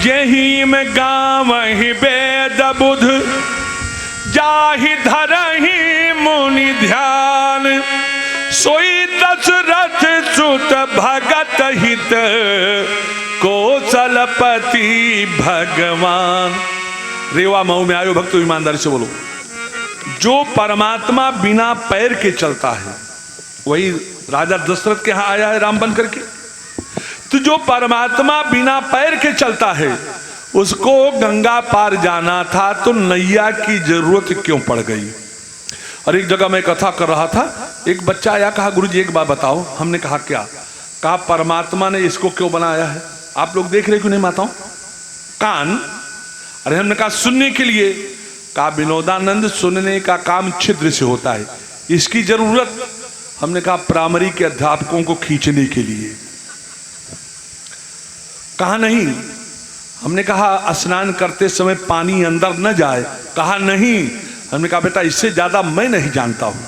जही में गावहि वेद बुध जाहि धरहि मुनि ध्यान सोई दशरथ सुत भगत हित कौशलपति भगवान। रेवा मऊ में आयो भक्तों, ईमानदारी से बोलो। जो परमात्मा बिना पैर के चलता है वही राजा दशरथ के यहां आया है राम बन करके। तो जो परमात्मा बिना पैर के चलता है उसको गंगा पार जाना था तो नैया की जरूरत क्यों पड़ गई। और एक जगह मैं कथा कर रहा था, एक बच्चा आया, कहा गुरुजी एक बात बताओ। हमने कहा क्या? कहा परमात्मा ने इसको क्यों बनाया है। आप लोग देख रहे क्यों नहीं माताओं? कान। अरे हमने कहा सुनने के लिए। कहा विनोदानंद सुनने का काम छिद्र से होता है, इसकी जरूरत हमने कहा प्राइमरी के अध्यापकों को खींचने के लिए। कहा नहीं। हमने कहा स्नान करते समय पानी अंदर न जाए। कहा नहीं। हमने कहा बेटा इससे ज्यादा मैं नहीं जानता हूं।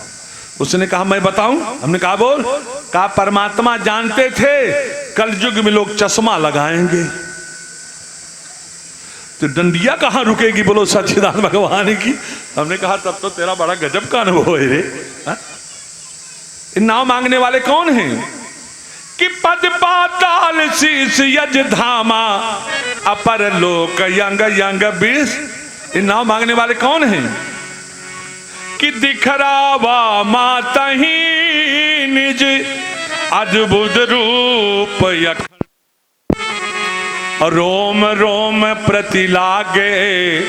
उसने कहा मैं बताऊं। हमने कहा बोल। कहा परमात्मा जानते थे कलयुग में लोग चश्मा लगाएंगे तो डंडिया कहां रुकेगी, बोलो सच्चिदानंद भगवान की। हमने कहा तब तो तेरा बड़ा गजब का अनुभव है रे। इन नाव मांगने वाले कौन हैं? कि पद पाताल शीस यज धामा अपर लोक यंग यंग बीस। इन नाव मांगने वाले कौन हैं? कि दिखरावा माता ही निज अद्भुत रूप यख रोम रोम प्रति लागे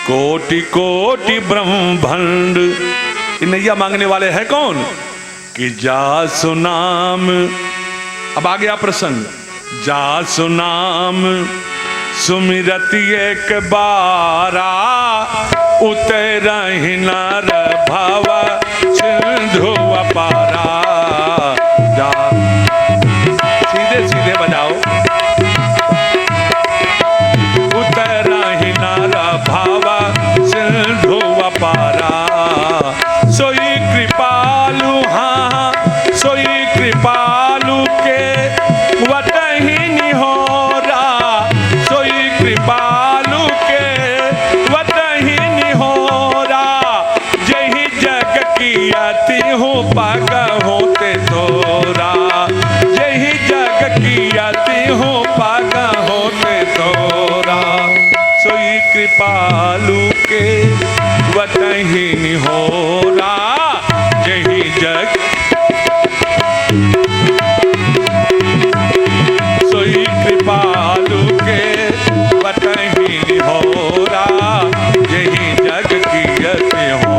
कोटि कोटि ब्रह्मांड। नैया मांगने वाले हैं कौन? कि जा सुनाम। अब आ गया प्रसंग। जा सुनाम सुमिरति एक बारा उतरहि नर भव सिंधु अपारा। जा सीधे सीधे बजाओ। सिंधु अपारा सोई कृपालु। हाँ सोई कृपालु के वतहि निहोरा। सोई कृपालु के वतहि निहोरा। जही जग की अति हूँ पग होते थोरा। जही जग की अति हूँ पग होते थोरा। सोई कृपालु के वतहि निहोरा। जही जग सोई कृपालु के वतहि निहोरा। जही जग की अति हो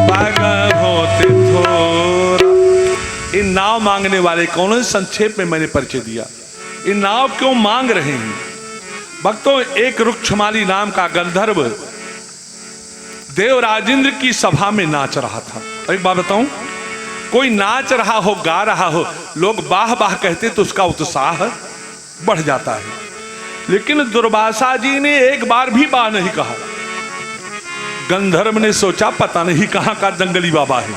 पग होते थोरा। इन नाव मांगने वाले कौन है? संक्षेप में मैंने परिचय दिया। इन नाव क्यों मांग रहे हैं भक्तों? एक रुक्षमाली नाम का गंधर्व देवराजेंद्र की सभा में नाच रहा था। एक बात बताऊं, कोई नाच रहा हो गा रहा हो लोग बाह बाह कहते तो उसका उत्साह बढ़ जाता है। लेकिन दुर्वासा जी ने एक बार भी बाह नहीं कहा। गंधर्व ने सोचा पता नहीं कहां का जंगली बाबा है,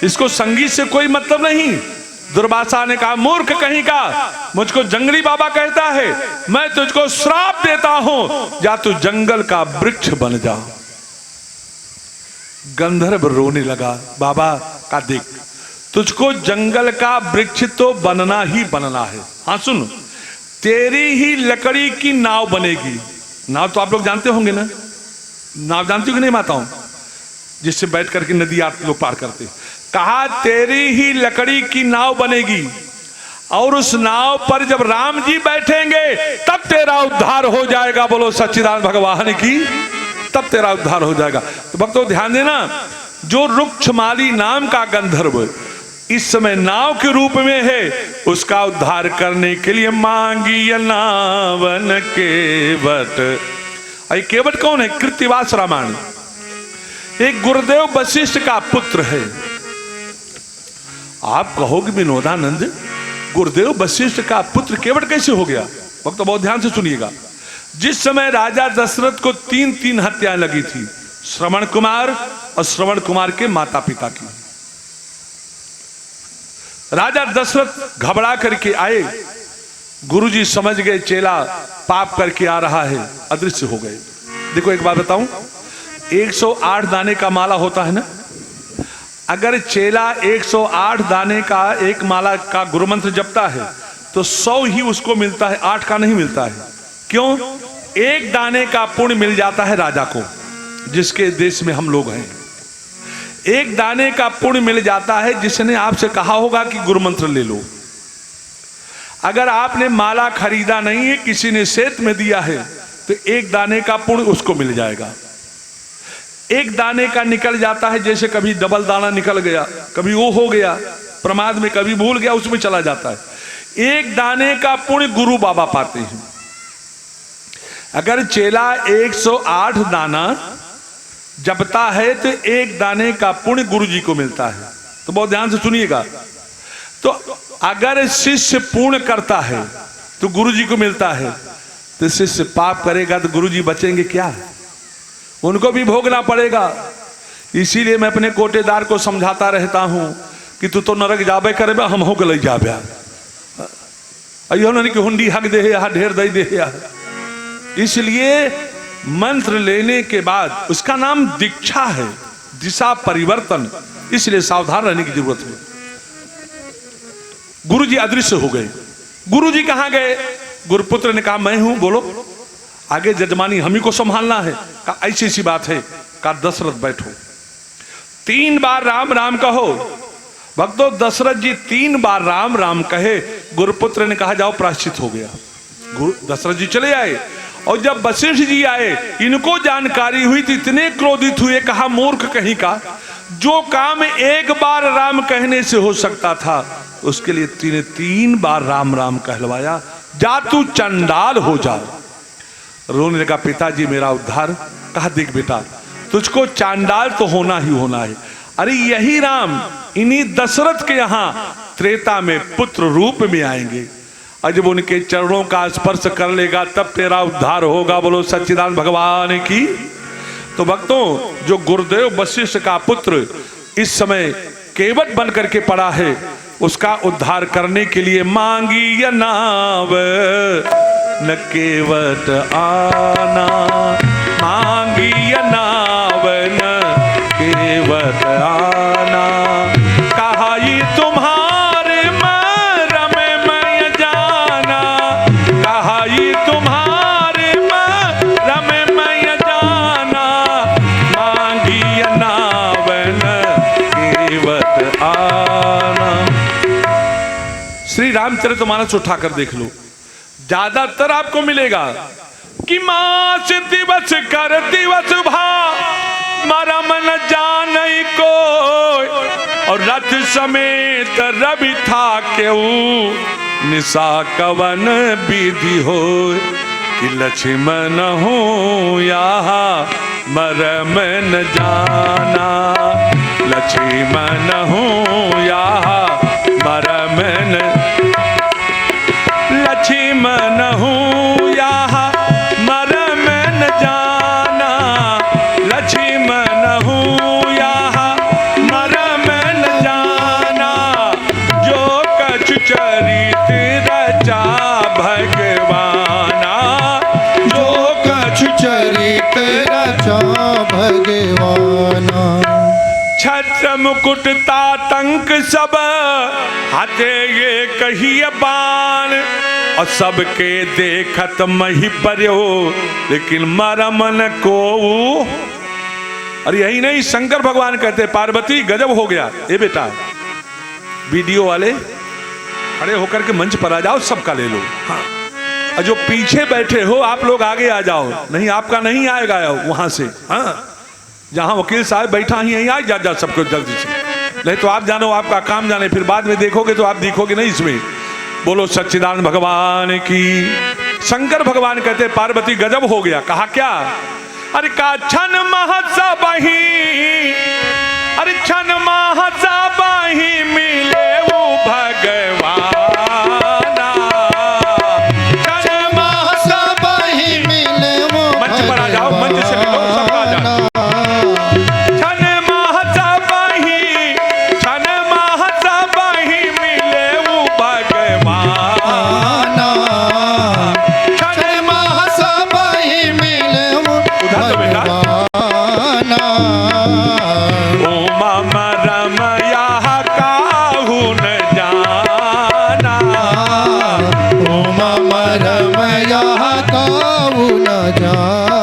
इसको संगीत से कोई मतलब नहीं। दुर्वासा ने कहा मूर्ख कहीं का, मुझको जंगली बाबा कहता है, मैं तुझको श्राप देता हूं, जा तू जंगल का वृक्ष बन जा। गंधर्व रोने लगा। बाबा का देख, तुझको जंगल का वृक्ष तो बनना ही बनना है। हाँ सुन, तेरी ही लकड़ी की नाव बनेगी। नाव तो आप लोग जानते होंगे ना, नाव जानती हो कि नहीं माताओं, जिससे बैठ करके नदी आप लोग पार करते। कहा तेरी ही लकड़ी की नाव बनेगी और उस नाव पर जब राम जी बैठेंगे तब तेरा उद्धार हो जाएगा। बोलो सच्चिदानंद भगवान की, तब तेरा उद्धार हो जाएगा। तो भक्तों ध्यान देना, जो रुक्षमाली नाम का गंधर्व इस समय नाव के रूप में है, उसका उद्धार करने के लिए मांगी नावन केवट। ये केवट कौन है? कृत्तिवास रामायण। एक गुरुदेव वशिष्ठ का पुत्र है। आप कहोगे विनोदानंद गुरुदेव वशिष्ठ का पुत्र केवट कैसे हो गया? भक्तों बहुत ध्यान से सुनिएगा। जिस समय राजा दशरथ को 3 हत्याएं लगी थी, श्रवण कुमार और श्रवण कुमार के माता पिता की, राजा दशरथ घबरा करके आए गुरुजी समझ गए चेला पाप करके आ रहा है, अदृश्य हो गए। देखो एक बात बताऊं, 108 दाने का माला होता है ना, अगर चेला 108 दाने का एक माला का गुरु मंत्र जपता है तो 100 ही उसको मिलता है, 8 का नहीं मिलता है। क्यों? एक दाने का पुण्य मिल जाता है राजा को, जिसके देश में हम लोग हैं। एक दाने का पुण्य मिल जाता है जिसने आपसे कहा होगा कि गुरु मंत्र ले लो। अगर आपने माला खरीदा नहीं है, किसी ने सेत में दिया है, तो एक दाने का पुण्य उसको मिल जाएगा। एक दाने का निकल जाता है, जैसे कभी डबल दाना निकल गया, कभी वो हो गया प्रमाद में, कभी भूल गया, उसमें चला जाता है। एक दाने का पुण्य गुरु बाबा पाते हैं। अगर चेला 108 दाना जपता है तो एक दाने का पुण्य गुरु जी को मिलता है। तो बहुत ध्यान से सुनिएगा। तो अगर शिष्य पूर्ण करता है तो गुरु जी को मिलता है, तो शिष्य पाप करेगा तो गुरु जी बचेंगे क्या? उनको भी भोगना पड़ेगा। इसीलिए मैं अपने कोटेदार को समझाता रहता हूं कि तू तो नरक जाबे करे, हम हो गए जाबे अयो कि हुंडी हक दे ढेर दे दे। इसलिए मंत्र लेने के बाद उसका नाम दीक्षा है, दिशा परिवर्तन, इसलिए सावधान रहने की जरूरत है। गुरुजी अदृश्य हो गए। गुरुजी कहां गए? गुरुपुत्र ने कहा मैं हूं, बोलो आगे जजमानी हम ही को संभालना है। कहा ऐसी सी बात है। कहा दशरथ बैठो, 3 बार राम राम कहो। भक्तों दशरथ जी 3 बार राम राम कहे। गुरुपुत्र ने कहा जाओ प्रायश्चित हो गया। दशरथ जी चले आए और जब वशिष्ठ जी आए, इनको जानकारी हुई तो इतने क्रोधित हुए, कहा मूर्ख कहीं का, जो काम एक बार राम कहने से हो सकता था उसके लिए 3 बार राम राम कहलवाया। जा तू चंडाल हो जा। रोने लगा, पिताजी मेरा उद्धार। कहा देख बेटा, तुझको चांडाल तो होना ही होना है। अरे यही राम इन्हीं दशरथ के यहां त्रेता में पुत्र रूप में आएंगे, और जब उनके चरणों का स्पर्श कर लेगा तब तेरा उद्धार होगा। बोलो सच्चिदानंद भगवान की। तो भक्तों, जो गुरुदेव वशिष्ठ का पुत्र इस समय केवट बन करके पड़ा है, उसका उद्धार करने के लिए मांगी या नाव न केवट आना, मांगी या नाव न केवट आना। कहा ये तुम्हारे मरम में जाना, कहा ये तुम्हारे मरम में जाना, मांगी या नाव न केवट आना। श्री रामचरितमानस उठाकर देख लो, ज्यादातर आपको मिलेगा कि मास दिवस कर दिवस भा मरम न जाने को, और रथ समेत रवि था केऊ निशा कवन विधि हो। कि लक्ष्मण हो यहाँ मरम न जाना, लक्ष्मण हो यहाँ मरम न, लक्ष्मण हूँ यहाँ मरम न जाना, लक्ष्मण हूँ यहाँ मरम न जाना। जो कछु चरित रचा भगवाना, जो कछु चरित रचा भगवाना। छत्र मुकुट तातंक सब हाथे ये कहिए बाण, और सबके देखत मही पर्यो लेकिन मरम न को। और यही नहीं, शंकर भगवान कहते पार्वती गजब हो गया। ए बेटा, वीडियो वाले खड़े होकर के मंच पर आ जाओ, सबका ले लो। हाँ, और जो पीछे बैठे हो आप लोग आगे आ जाओ, नहीं आपका नहीं आएगा वहां से। हाँ, जहां वकील साहब बैठा ही यहीं आ जा सबको जल्दी से, नहीं तो आप जानो आपका काम जाने, फिर बाद में देखोगे तो आप दिखोगे नहीं इसमें। बोलो सच्चिदानंद भगवान की। शंकर भगवान कहते पार्वती गजब हो गया। कहा क्या? अरे का छन महसा बही, अरे छन महसा बही मिले वो भगवान, छन महसा बही मिले वो। मंच पर आ जाओ, मंच से मिलो, सब आ जाओ। छन महसा बही, छन महसा बही मिले वो भगवान, यहाँ काऊ न जा